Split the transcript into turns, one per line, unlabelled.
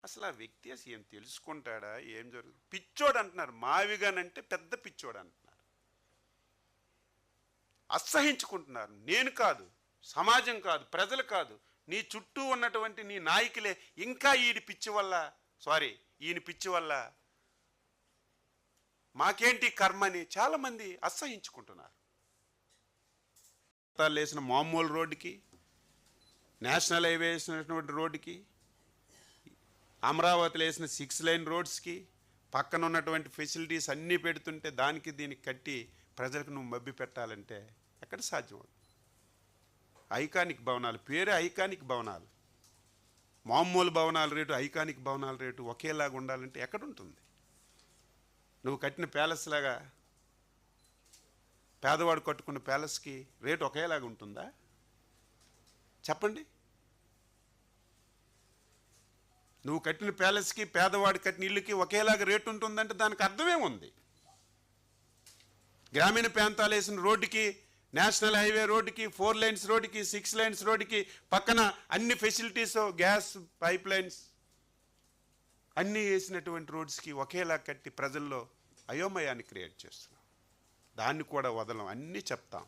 అసలు ఆ వ్యక్తి అసలు ఏం తెలుసుకుంటాడా, ఏం జరుగుతుంది? పిచ్చోడు అంటున్నారు. మావిగానంటే పెద్ద పిచ్చోడు అంటున్నారు. అసహించుకుంటున్నారు. నేను కాదు, సమాజం కాదు, ప్రజలు కాదు, నీ చుట్టూ ఉన్నటువంటి నీ నాయకులే ఇంకా ఈయన పిచ్చి వల్ల మాకేంటి కర్మని చాలామంది అసహించుకుంటున్నారు. వేసిన మామూలు రోడ్డుకి, నేషనల్ హైవే వేసినటువంటి రోడ్డుకి, అమరావతిలో వేసిన 6 లైన్ రోడ్స్కి పక్కన ఉన్నటువంటి ఫెసిలిటీస్ అన్నీ పెడుతుంటే దానికి దీనికి కట్టి ప్రజలకు నువ్వు మభ్య పెట్టాలంటే ఎక్కడ సాధ్యం? ఐకానిక్ భవనాలు, పేరే ఐకానిక్ భవనాలు. మామూలు భవనాల రేటు, ఐకానిక్ భవనాల రేటు ఒకేలాగా ఉండాలంటే ఎక్కడుంటుంది? నువ్వు కట్టిన ప్యాలెస్ లాగా పేదవాడు కట్టుకున్న ప్యాలెస్కి రేటు ఒకేలాగా ఉంటుందా? చెప్పండి. నువ్వు కట్టిన ప్యాలెస్కి పేదవాడు కట్టిన ఇల్లుకి ఒకేలాగా రేటు ఉంటుందంటే దానికి అర్థమే ఉంది. గ్రామీణ ప్రాంతాలు వేసిన రోడ్డుకి, నేషనల్ హైవే రోడ్డుకి, 4 లైన్స్ రోడ్డుకి, 6 లైన్స్ రోడ్డుకి పక్కన అన్ని ఫెసిలిటీస్, గ్యాస్ పైప్ లైన్స్ అన్నీ వేసినటువంటి రోడ్స్కి ఒకేలా కట్టి ప్రజల్లో అయోమయాన్ని క్రియేట్ చేస్తున్నాం. దాన్ని కూడా వదలం, అన్నీ చెప్తాం.